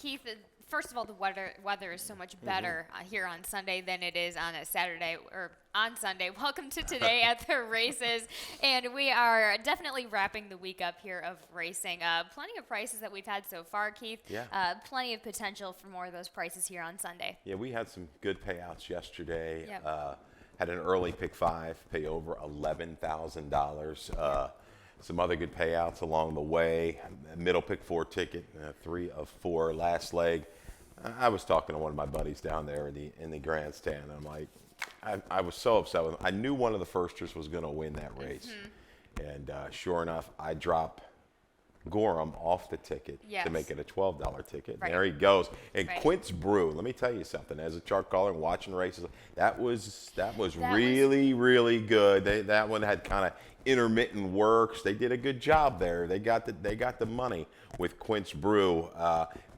Keith, first of all, the weather is so much better here on Sunday than it is on a Saturday or on Sunday. Welcome to Today at the Races, and we are definitely wrapping the week up here of racing. Plenty of prices that we've had so far, Keith. Yeah. Plenty of potential for more of those prices here on Sunday. Yeah, we had some good payouts yesterday. Yep. Had an early pick 5, pay over $11,000. Some other good payouts along the way. Middle pick 4 ticket, 3 of 4 last leg. I was talking to one of my buddies down there in the grandstand. I'm like, I was so upset with him. I knew one of the firsters was going to win that race. And sure enough, I drop Gorham off the ticket to make it a $12 ticket. Right. There he goes. And Right. Quince Brew, let me tell you something. As a chart caller and watching races, that was really good. That one had kind of intermittent works. They did a good job there. They got the money with Quince Brew.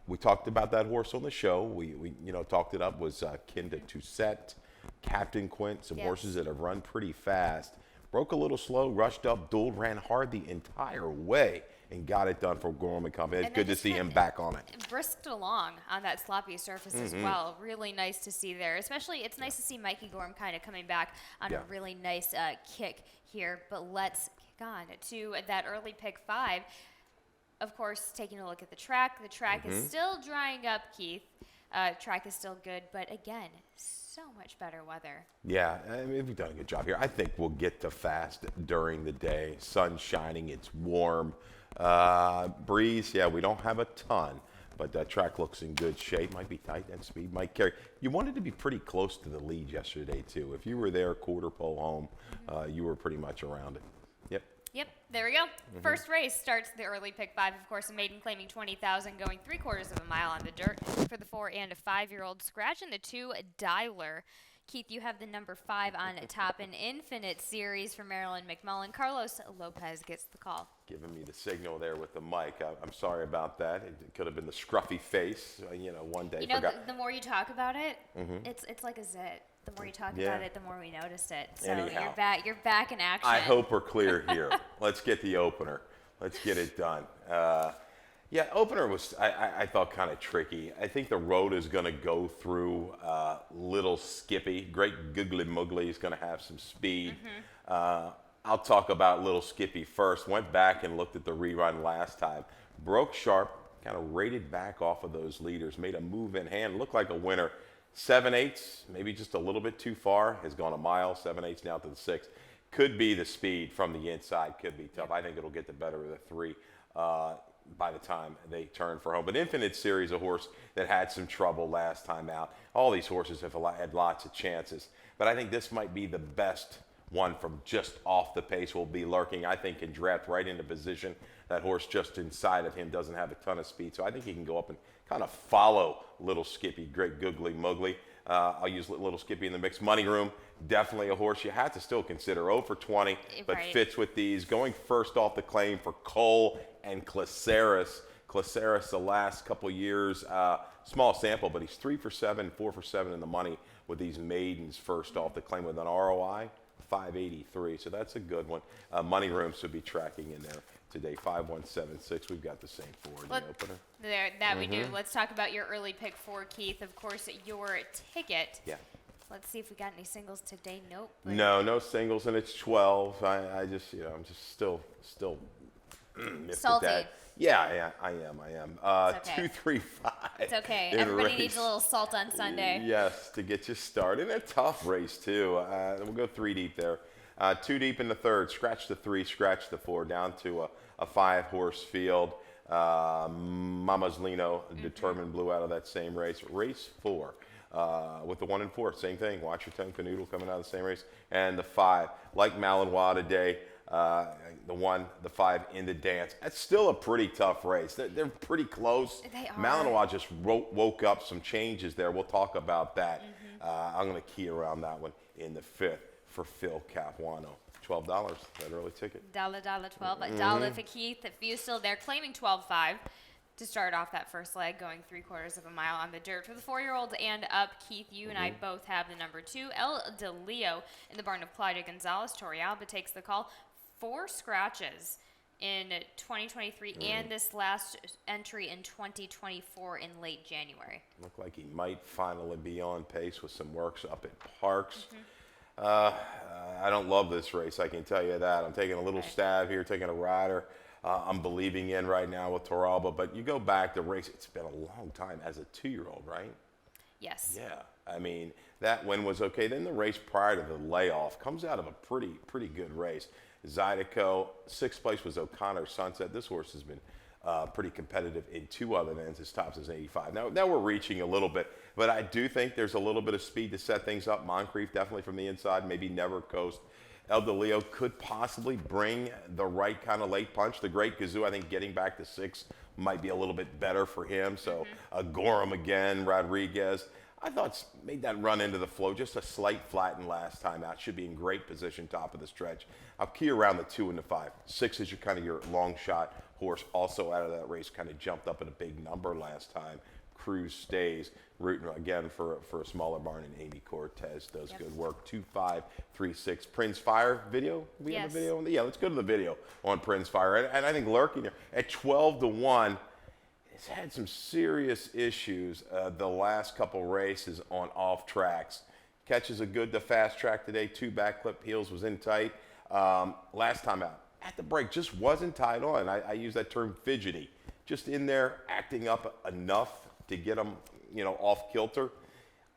We talked about that horse on the show. We talked it up. Was Kinda Toussaint, Captain Quint, some horses that have run pretty fast. Broke a little slow, rushed up, dueled, ran hard the entire way, and got it done for Gorham and Company. It's good to see him back on it. Brisked along on that sloppy surface as well. Really nice to see there. Especially, it's nice to see Mikey Gorham kind of coming back on a really nice kick here. But let's kick on to that early pick 5. Of course, taking a look at the track. The track is still drying up, Keith. Track is still good, but again, so much better weather. Yeah, I mean, we've done a good job here. I think we'll get to fast during the day. Sun shining, it's warm. Breeze, we don't have a ton, but that track looks in good shape. Might be tight, and speed might carry. You wanted to be pretty close to the lead yesterday, too. If you were there quarter pole home, you were pretty much around it. Yep, there we go. First race starts the early pick 5. Of course, a maiden claiming 20,000, going 3/4 of a mile on the dirt for the 4 and a 5-year-old. Scratching the 2 Dialer. Keith, you have the number 5 on top, an Infinite Series for Marilyn McMullen. Carlos Lopez gets the call. Giving me the signal there with the mic. I'm sorry about that. It could have been the scruffy face. One day. The more you talk about it, it's like a zit. The more you talk about it, the more we notice it. So Anyhow, you're back in action. I hope we're clear here. Let's get the opener. Let's get it done. Opener was, I thought, kind of tricky. I think the road is going to go through Little Skippy. Great Googly Moogly is going to have some speed. I'll talk about Little Skippy first. Went back and looked at the rerun last time. Broke sharp, kind of rated back off of those leaders. Made a move in hand. Looked like a winner. 7/8, maybe just a little bit too far. Has gone a mile. 7/8 now to the 6. Could be the speed from the inside. Could be tough. I think it'll get the better of the 3 by the time they turn for home. But Infinite Series, a horse that had some trouble last time out. All these horses have had lots of chances. But I think this might be the best one from just off the pace. Will be lurking, I think, can draft right into position. That horse just inside of him doesn't have a ton of speed. So I think he can go up and kind of follow Little Skippy. Great Googly Moogly. I'll use Little Skippy in the mixed money room. Definitely a horse you have to still consider. 0 for 20, but fits with these. Going first off the claim for Cole and Claceris. Claceris, the last couple years, small sample, but he's 3 for 7, 4 for 7 in the money with these maidens first off the claim with an ROI 583. So that's a good one. Money room should be tracking in there today. 5176. We've got the same 4 in the opener. That we do. Let's talk about your early pick 4, Keith. Of course, your ticket. Yeah. Let's see if we got any singles today. Nope. No singles, and it's 12. I'm just still miffed at salty. that. Yeah, I am. It's okay. 2, 3, 5. It's okay. in Everybody race. needs a little salt on Sunday. Yes, to get you started. And a tough race, too. We'll go 3 deep there. 2 deep in the 3rd. Scratch the 3, scratch the 4, down to a 5-horse field. Mama's Lino, Determined, blew out of that same race. Race 4. With the 1 and 4, same thing. Watch Your Tongue Canoodle coming out of the same race. And the 5, like Malinois today, the 1, the 5 in the dance. That's still a pretty tough race. They're pretty close. They are. Malinois just woke up some changes there. We'll talk about that. I'm going to key around that one in the 5th for Phil Capuano. $12, that early ticket. $12. $1 for Keith. If you still there, claiming 12.5. To start off that first leg, going 3/4 of a mile on the dirt for the 4-year-old and up. Keith, you and I both have the number 2, El De Leo, in the barn of Claudia Gonzalez. Torrealba takes the call. 4 scratches. in 2023 and this last entry in 2024 in late January. Looked like he might finally be on pace with some works up at Parks. I don't love this race, I can tell you that. I'm taking a little stab here, taking a rider. I'm believing in right now with Toralba, but you go back to race, it's been a long time as a 2-year-old, right? Yes. Yeah, I mean, that win was okay. Then the race prior to the layoff comes out of a pretty good race. Zydeco, 6th place was O'Connor Sunset. This horse has been pretty competitive in 2 other ends. His tops is 85. Now we're reaching a little bit, but I do think there's a little bit of speed to set things up. Moncrief definitely from the inside, maybe Never Coast. El Delio could possibly bring the right kind of late punch. The Great Gazoo, I think getting back to 6 might be a little bit better for him. So Gorham again, Rodriguez. I thought made that run into the flow, just a slight flatten last time out. Should be in great position, top of the stretch. I'll key around the 2 and the 5. 6 is your kind of your long shot horse. Also out of that race, kind of jumped up at a big number last time. Cruz stays, rooting again for a smaller barn, and Amy Cortez does good work. 2, 5, 3, 6. Prince Fire video. We have a video. Yeah, let's go to the video on Prince Fire. And I think lurking there at 12 to 1. It's had some serious issues the last couple races on off tracks. Catches a good to fast track today. 2 back clip heels, was in tight. Last time out at the break just wasn't tied on. I use that term fidgety. Just in there acting up enough to get him, off kilter.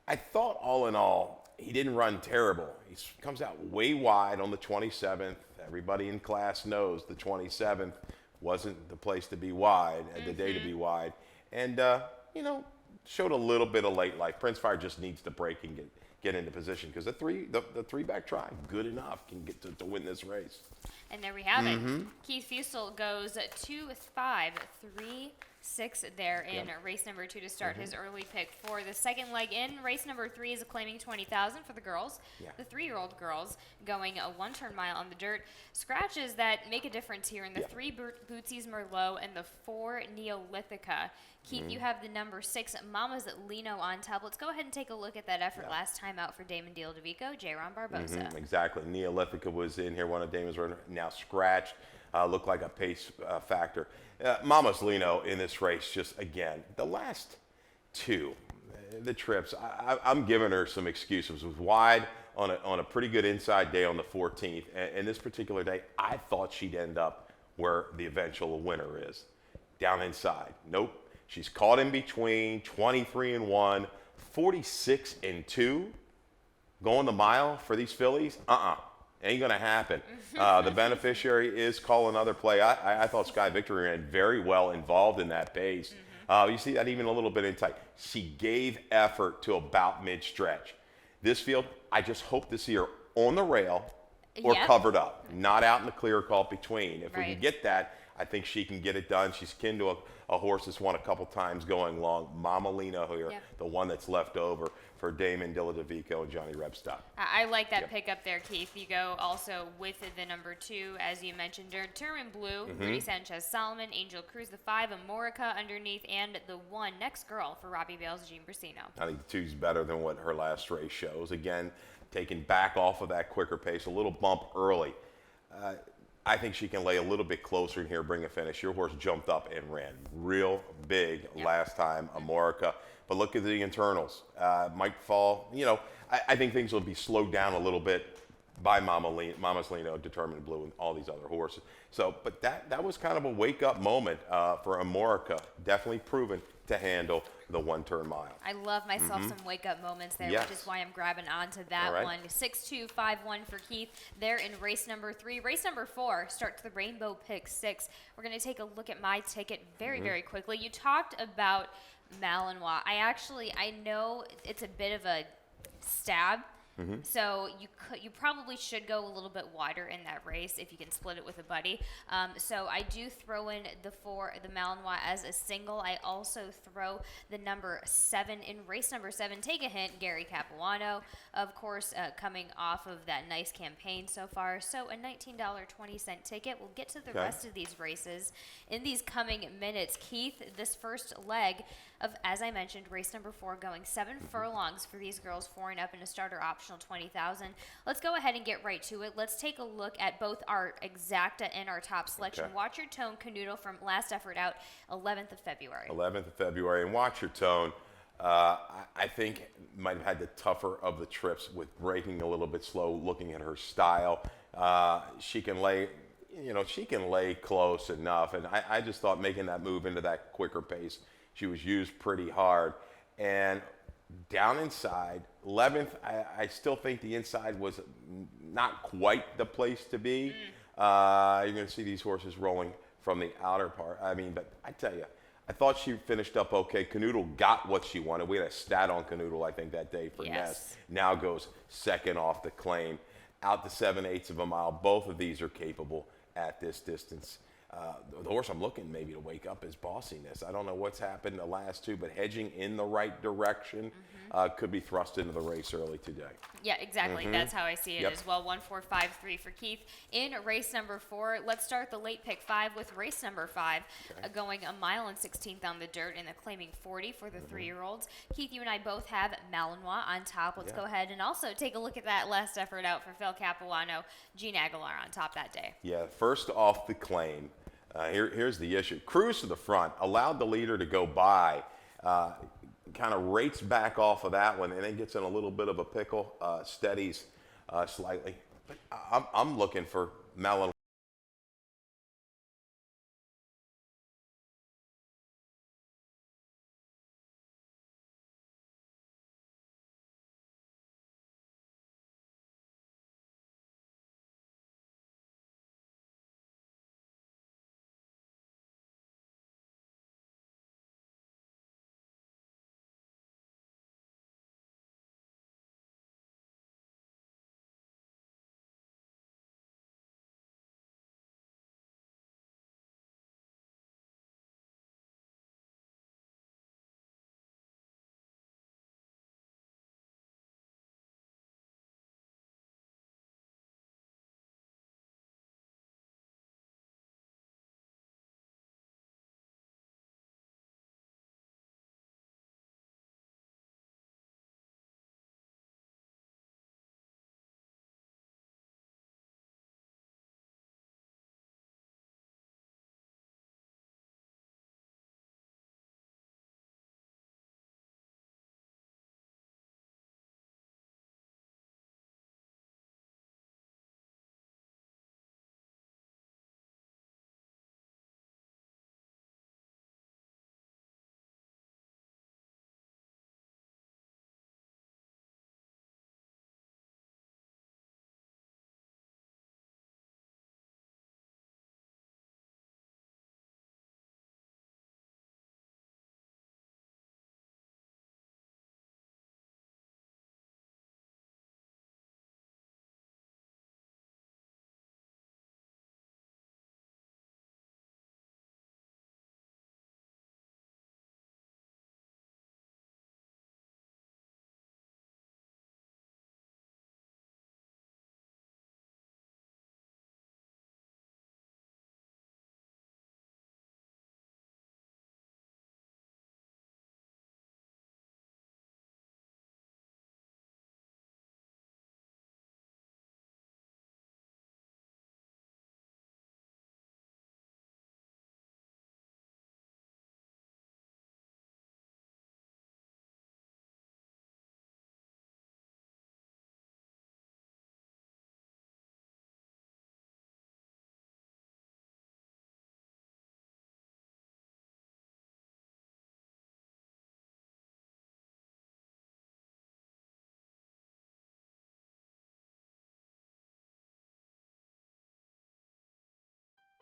I thought all in all, he didn't run terrible. He comes out way wide on the 27th. Everybody in class knows the 27th wasn't the place to be wide, the day to be wide. And, showed a little bit of late life. Prince Fire just needs to break and get into position because the 3-back try, good enough, can get to win this race. And there we have it. Keith Fusel goes 2, 5, 3, 6 there in race number 2 to start his early pick for the second leg in. Race number 3 is claiming 20,000 for the girls. The 3-year-old girls going a 1-turn mile on the dirt. Scratches that make a difference here in the 3 Bootsies Merlot and the 4 Neolithica. Keith, you have the number 6 Mama's Lino on top. Let's go ahead and take a look at that effort last time out for Damon Deal DeVico, J-Ron Barbosa. Exactly. Neolithica was in here, one of Damon's runners, now scratched. Looked like a pace factor. Mama's Lino in this race, just again, the last 2, the trips, I'm giving her some excuses. It was wide on a pretty good inside day on the 14th. And this particular day, I thought she'd end up where the eventual winner is, down inside. Nope. She's caught in between, 23-1, 46-2, going the mile for these fillies. Ain't going to happen. The beneficiary is calling another play. I thought Sky Victory ran very well involved in that pace. You see that even a little bit in tight. She gave effort to about mid-stretch. This field, I just hope to see her on the rail or covered up, not out in the clear call between. If we can get that, I think she can get it done. She's kin to a horse that's won a couple times going long. Mama Lino here, the one that's left over for Damon Dilladovico and Johnny Rebstock. I like that pick up there, Keith. You go also with the number 2, as you mentioned, Determined Blue, Rudy Sanchez Solomon, Angel Cruz, the 5, Amorica underneath, and the 1, Next Girl for Robbie Bales, Jean Brasino. I think the 2's better than what her last race shows. Again, taking back off of that quicker pace, a little bump early. I think she can lay a little bit closer in here, bring a finish. Your horse jumped up and ran real big last time, Amorica. But look at the internals. Might fall, I think things will be slowed down a little bit by Mama's Lino, Determined Blue, and all these other horses. So, but that was kind of a wake-up moment for Amorica. Definitely proven to handle the 1-turn mile. I love myself some wake-up moments there, which is why I'm grabbing onto that one. 6-2-5-1 for Keith there in race number 3. Race number 4 starts the Rainbow Pick 6. We're going to take a look at my ticket very, very quickly. You talked about Malinois. I know it's a bit of a stab. So you probably should go a little bit wider in that race if you can split it with a buddy. So I do throw in the Malinois as a single. I also throw the number 7 in race number 7. Take a hint, Gary Capuano, of course, coming off of that nice campaign so far. So a $19.20 ticket. We'll get to the rest of these races in these coming minutes. Keith, this first leg of, as I mentioned, race number 4 going 7 furlongs for these girls, 4 and up in a starter option. optional 20,000. Let's go ahead and get right to it. Let's take a look at both our exacta and our top selection. Okay. Watch Your Tone Canoodle from Last Effort Out, 11th of February. 11th of February. And Watch Your Tone, I think might have had the tougher of the trips with breaking a little bit slow, looking at her style. She can lay, she can lay close enough. And I just thought making that move into that quicker pace, she was used pretty hard. And down inside, 11th, I still think the inside was not quite the place to be. You're going to see these horses rolling from the outer part. But I tell you, I thought she finished up okay. Canoodle got what she wanted. We had a stat on Canoodle, I think, that day for Ness. Now goes second off the claim. Out to 7/8 of a mile. Both of these are capable at this distance. The horse I'm looking maybe to wake up is Bossiness. I don't know what's happened the last two, but hedging in the right direction could be thrust into the race early today. Yeah, exactly. That's how I see it as well. 1-4-5-3 for Keith. In race number 4, let's start the late pick 5 with race number 5, going 1 mile and 16th on the dirt and the claiming 40 for the 3-year-olds. Keith, you and I both have Malinois on top. Let's go ahead and also take a look at that Last Effort Out for Phil Capuano. Gene Aguilar on top that day. Yeah, first off the claim. Here's the issue. Cruise to the front, allowed the leader to go by, kind of rates back off of that one, and then gets in a little bit of a pickle, steadies slightly. But I'm looking for Malinois.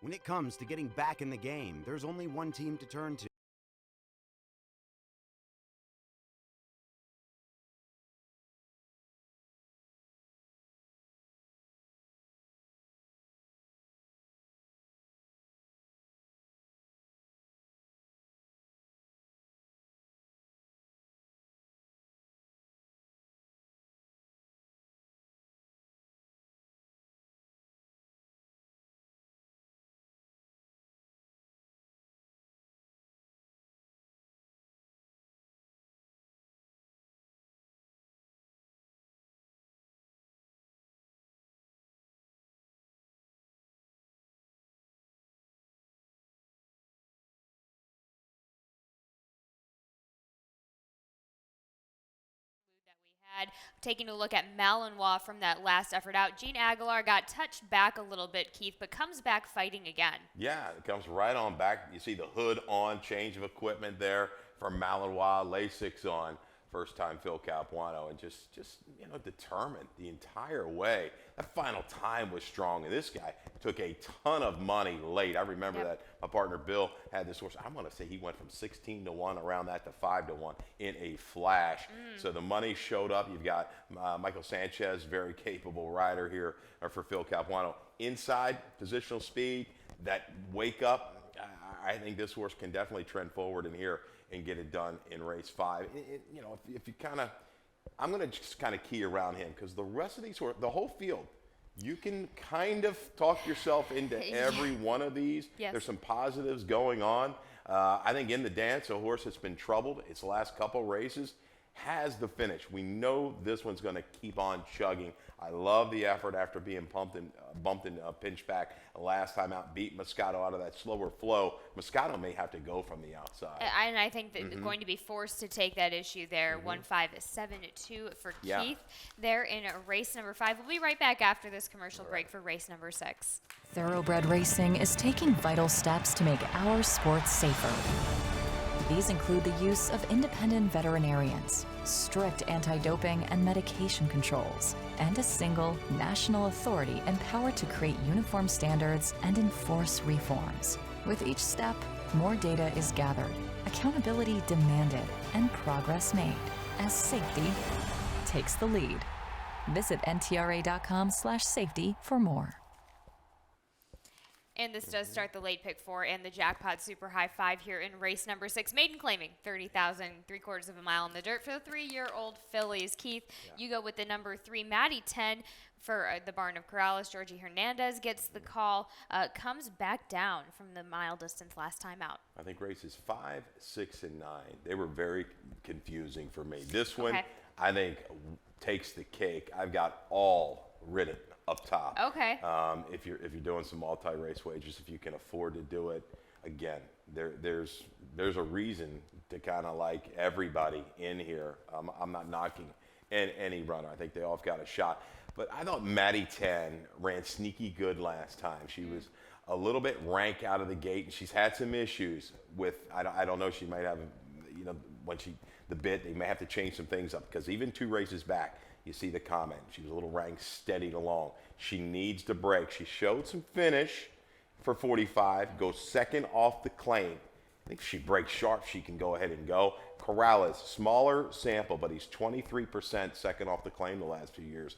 When it comes to getting back in the game, there's only one team to turn to. Taking a look at Malinois from that last effort out, Gene Aguilar got touched back a little bit, Keith, but comes back fighting again. Yeah, it comes right on back. You see the hood on, change of equipment there for Malinois, Lasix on. First time Phil Capuano, and just determined the entire way. That final time was strong, and this guy took a ton of money late. I remember that my partner Bill had this horse. I'm going to say he went from 16-1 around that to 5-1 in a flash. So the money showed up. You've got Michael Sanchez, very capable rider here for Phil Capuano. Inside positional speed, that wake up. I think this horse can definitely trend forward in here and get it done in race 5. If you kind of, I'm going to just kind of key around him, because the rest of these, the whole field, you can kind of talk yourself into every one of these. Yes. There's some positives going on. I think in the dance, a horse that's been troubled its last couple races has the finish. We know this one's going to keep on chugging. I love the effort after being bumped and pinched back last time out, beat Moscato out of that slower flow. Moscato may have to go from the outside. And I think that they're going to be forced to take that issue there. 1-5-7-2 for Keith there in race number 5. We'll be right back after this commercial break for race number 6. Thoroughbred Racing is taking vital steps to make our sport safer. These include the use of independent veterinarians, strict anti-doping and medication controls, and a single national authority empowered to create uniform standards and enforce reforms. With each step, more data is gathered, accountability demanded, and progress made as safety takes the lead. Visit ntra.com/safety for more. And this does start the late pick 4 and the jackpot super high 5 here in race number 6. Maiden claiming 30,000, 3/4 of a mile in the dirt for the 3-year-old fillies. Keith, you go with the number 3, Maddie 10 for the Barn of Corrales. Georgie Hernandez gets the call, comes back down from the mile distance last time out. I think races 5, 6, and 9, they were very confusing for me. This one, I think, takes the cake. I've got all written up top. Okay. If you're doing some multi-race wagers, if you can afford to do it, again, there's a reason to kind of like everybody in here. I'm not knocking any runner. I think they all have got a shot. But I thought Maddie 10 ran sneaky good last time. She was a little bit rank out of the gate, and she's had some issues with. I don't know. She might have, when the bit, they may have to change some things up, because even 2 races back, you see the comment. She was a little ranked, steadied along. She needs to break. She showed some finish for 45, goes second off the claim. I think if she breaks sharp, she can go ahead and go. Corrales, smaller sample, but he's 23% second off the claim the last few years.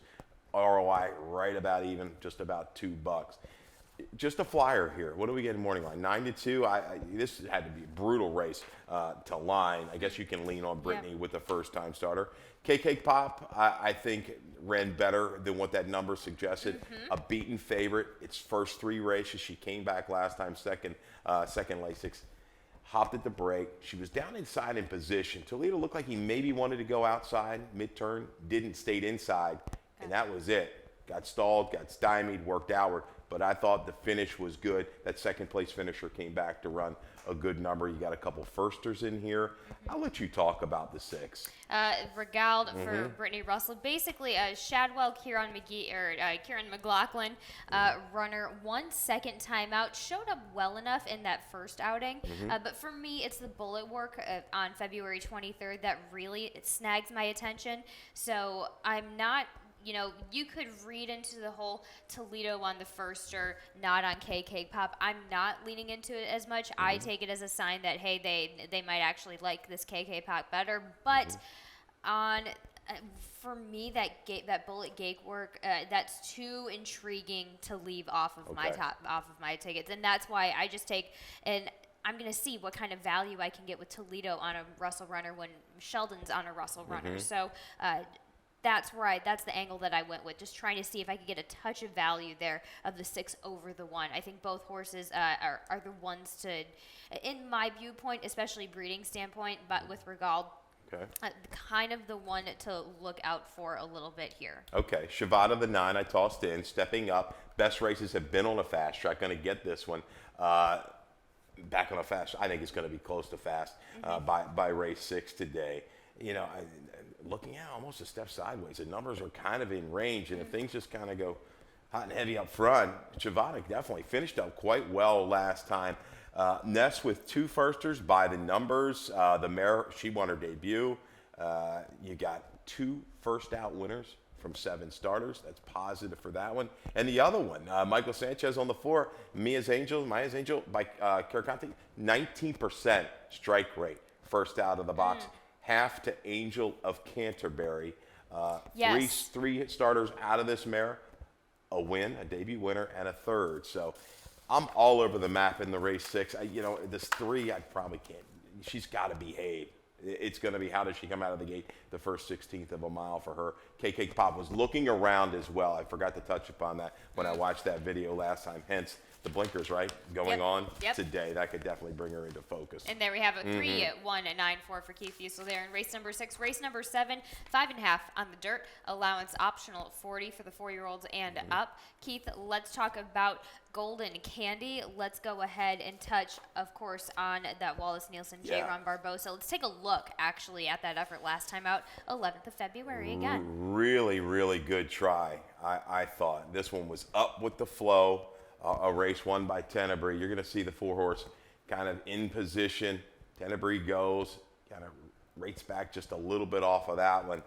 ROI right about even, just about $2. Just a flyer here. What do we get in morning line? 9-2. This had to be a brutal race to line. I guess you can lean on Brittany with the first-time starter. KK Pop, I think, ran better than what that number suggested. A beaten favorite. Its first 3 races, she came back last time second Lasix. Hopped at the break. She was down inside in position. Toledo looked like he maybe wanted to go outside mid-turn. Didn't, stayed inside, and that was it. Got stalled, got stymied, worked outward. But I thought the finish was good. That second-place finisher came back to run a good number. You got a couple firsters in here. I'll let you talk about the 6. Regaled for Brittany Russell. Basically, Shadwell, Kieran McLaughlin, runner 1 second timeout. Showed up well enough in that first outing. But for me, it's the bullet work on February 23rd that really snags my attention. So I'm not... you could read into the whole Toledo on the first or not on KK Pop. I'm not leaning into it as much. I take it as a sign that, hey, they might actually like this KK Pop better. But for me, that bullet gate work, that's too intriguing to leave off of my tickets. And that's why I just take and I'm going to see what kind of value I can get with Toledo on a Russell runner when Sheldon's on a Russell runner. So that's the angle that I went with, just trying to see if I could get a touch of value there of the 6 over the 1. I think both horses are the ones to, in my viewpoint, especially breeding standpoint, but with Regal, kind of the one to look out for a little bit here. Okay, Shavada the 9 I tossed in, stepping up. Best races have been on a fast track. Going to get this one. Back on a fast, I think it's going to be close to fast by race 6 today. looking at almost a step sideways. The numbers are kind of in range, and if things just kind of go hot and heavy up front, Chivonic definitely finished up quite well last time. Ness with 2 firsters by the numbers. The mare, she won her debut. You got 2 first out winners from 7 starters. That's positive for that one. And the other one, Michael Sanchez on the 4, Maya's Angel by Caracante, 19% strike rate, first out of the box. Half to Angel of Canterbury. Yes. Three starters out of this mare, a win, a debut winner, and a third. So I'm all over the map in the race 6. This 3, I probably can't. She's got to behave. It's going to be how does she come out of the gate the first 16th of a mile for her. KK Pop was looking around as well. I forgot to touch upon that when I watched that video last time. Hence the blinkers, right, going on today. That could definitely bring her into focus. And there we have a 3-1-9-4 for Keith Fusel there in race number 6. Race number 7, 5.5 on the dirt. Allowance optional 40 for the 4-year-olds and up. Keith, let's talk about Golden Candy. Let's go ahead and touch, of course, on that Wallace Nielsen, J-Ron Barbosa. Let's take a look, actually, at that effort last time out, 11th of February again. Really, really good try, I thought. This one was up with the flow. A race won by Tenebrae. You're going to see the 4-horse kind of in position. Tenebrae goes, kind of rates back just a little bit off of that one.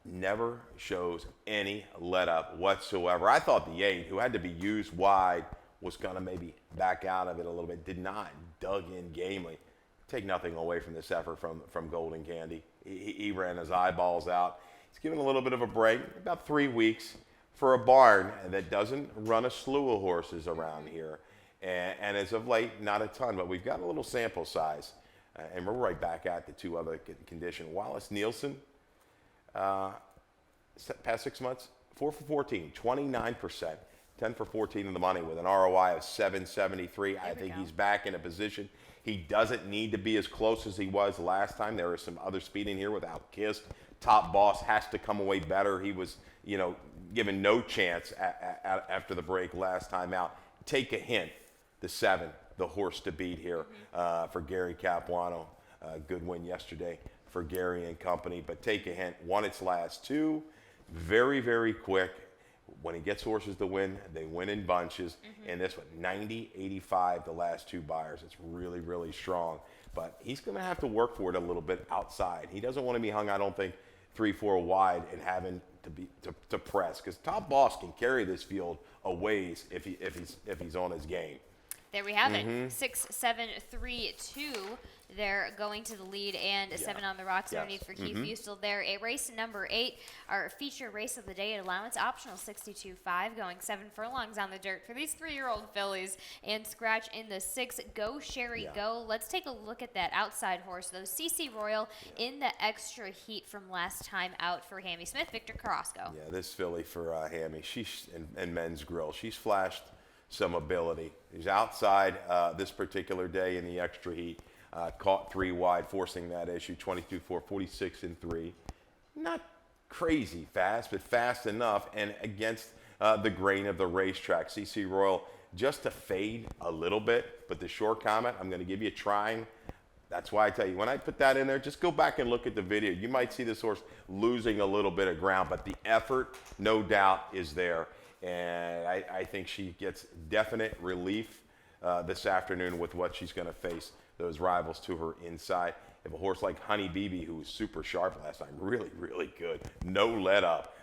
Never shows any let up whatsoever. I thought the 8, who had to be used wide, was going to maybe back out of it a little bit. Did not. Dug in gamely. Take nothing away from this effort from Golden Candy. He ran his eyeballs out. He's given a little bit of a break, about 3 weeks, for a barn that doesn't run a slew of horses around here. And as of late, not a ton, but we've got a little sample size. And we're right back at the 2 other condition. Wallace Nielsen, past 6 months, 4 for 14, 29%, 10 for 14 in the money with an ROI of 773. I think he's back in a position. He doesn't need to be as close as he was last time. There is some other speed in here without Kist. Top Boss has to come away better. He was, given no chance after the break last time out. Take a hint. The 7, the horse to beat here for Gary Capuano. Good win yesterday for Gary and company. But take a hint. Won its last 2. Very, very quick. When he gets horses to win, they win in bunches. And this one, 90-85 the last 2 buyers. It's really, really strong. But he's going to have to work for it a little bit outside. He doesn't want to be hung, I don't think, 3-4 wide and having to press, because Top Boss can carry this field a ways if he's on his game. There we have it. 6, 7, 3, 2. They're going to the lead, and 7 on the rocks underneath for Keith Fusel there. A race number 8, our feature race of the day at allowance, optional 62.5, going 7 furlongs on the dirt for these 3-year-old fillies. And scratch in the 6, Go Sherry Go. Let's take a look at that outside horse, though. CC Royal in the extra heat from last time out for Hammy Smith, Victor Carrasco. Yeah, this filly for Hammy, she's and Men's Grill. She's flashed some ability. He's outside this particular day in the extra heat. Caught 3 wide, forcing that issue, 22-4, 46-3. Not crazy fast, but fast enough, and against the grain of the racetrack. CC Royal just to fade a little bit, but the short comment, I'm going to give you a trying. That's why I tell you, when I put that in there, just go back and look at the video. You might see this horse losing a little bit of ground, but the effort, no doubt, is there. And I think she gets definite relief this afternoon with what she's going to face those rivals to her inside. If a horse like Honey BB, who was super sharp last time, really, really good. No let up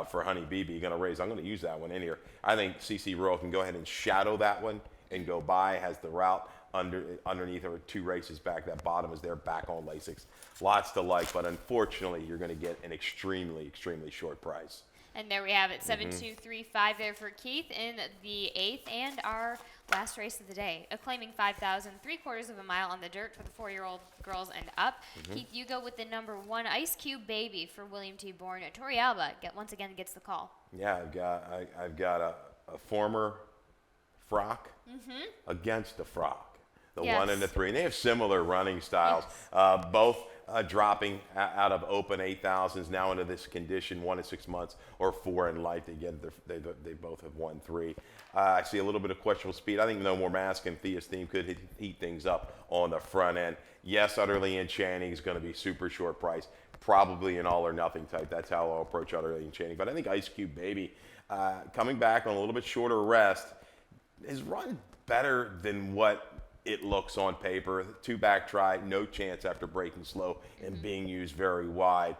for Honey BB. Going to raise. I'm going to use that one in here. I think CC Royal can go ahead and shadow that one and go by. Has the route underneath her 2 races back. That bottom is there, back on Lasix. Lots to like, but unfortunately, you're going to get an extremely, extremely short price. And there we have it, 7, 2, 3, 5 there for Keith in the 8th, and our last race of the day, a claiming 5,000, 3/4 of a mile on the dirt for the 4-year-old girls and up. Keith, you go with the number 1, Ice Cube Baby for William T. Bourne. Tori Alba once again gets the call. Yeah, I've got a former Frock against a Frock. The 1 and the 3. And they have similar running styles. Both dropping out of open 8,000s now into this condition, 1 in 6 months or 4 in life. Again, they both have won 3. I see a little bit of questionable speed. I think No More Mask and Thea's Theme could heat things up on the front end. Yes, Utterly Enchanting is going to be super short price. probably an all or nothing type. That's how I'll approach Utterly Enchanting. But I think Ice Cube Baby, coming back on a little bit shorter rest, has run better than what it looks on paper. 2 back try, no chance after breaking slow and being used very wide.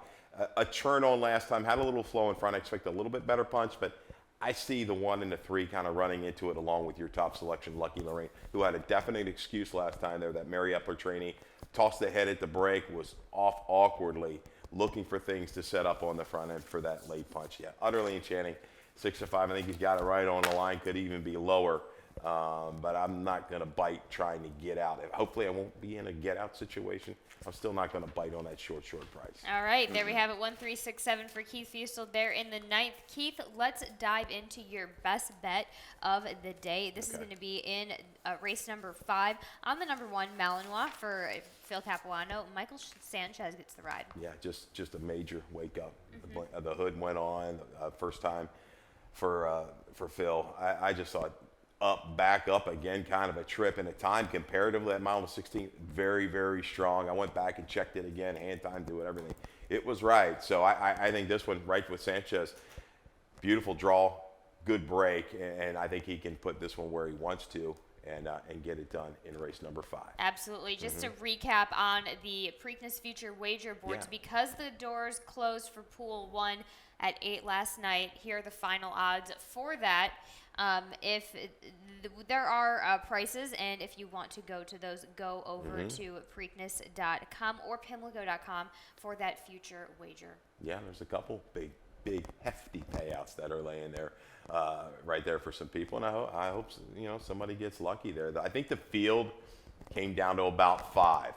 A turn on last time, had a little flow in front. I expect a little bit better punch, but I see the 1 and the 3 kind of running into it along with your top selection, Lucky Lorraine, who had a definite excuse last time there, that Mary Epler trainee. Tossed the head at the break, was off awkwardly, looking for things to set up on the front end for that late punch. Yeah, Utterly Enchanting, 6-5. I think he's got it right on the line, could even be lower. But I'm not going to bite trying to get out. Hopefully I won't be in a get out situation. I'm still not going to bite on that short price. All right, there we have it, 1-3-6-7 for Keith Fusel there in the 9th. Keith, let's dive into your best bet of the day. This is going to be in race number 5 on the number 1 Malinois for Phil Capuano. Michael Sanchez gets the ride. Yeah, just a major wake up. The hood went on, first time for Phil. I just thought back up again, kind of a trip, and a time comparatively at mile 16, very, very strong. I went back and checked it again, hand time, do it, everything. It was right. So I think this one, right with Sanchez, beautiful draw, good break, and I think he can put this one where he wants to and get it done in race number 5. Absolutely. Just to recap on the Preakness Future wager boards, because the doors closed for Pool 1 at 8 last night, here are the final odds for that. There are prices, and if you want to go to those, go over to Preakness.com or Pimlico.com for that future wager. Yeah, there's a couple big, hefty payouts that are laying there, right there for some people, and I hope somebody gets lucky there. I think the field came down to about 5.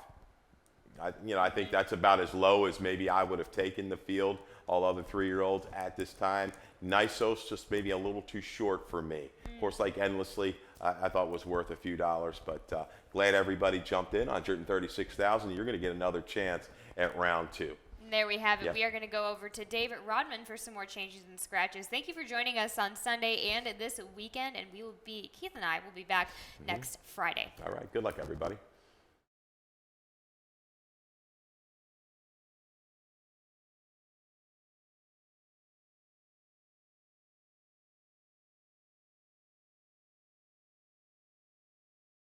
I think that's about as low as maybe I would have taken the field, all other 3-year-olds at this time. Nisos just maybe a little too short for me. Of course, like Endlessly, I thought was worth a few dollars, but glad everybody jumped in. 136,000. You're going to get another chance at round 2. There we have it. Yep. We are going to go over to David Rodman for some more changes and scratches. Thank you for joining us on Sunday and this weekend, and Keith and I will be back next Friday. All right. Good luck, everybody.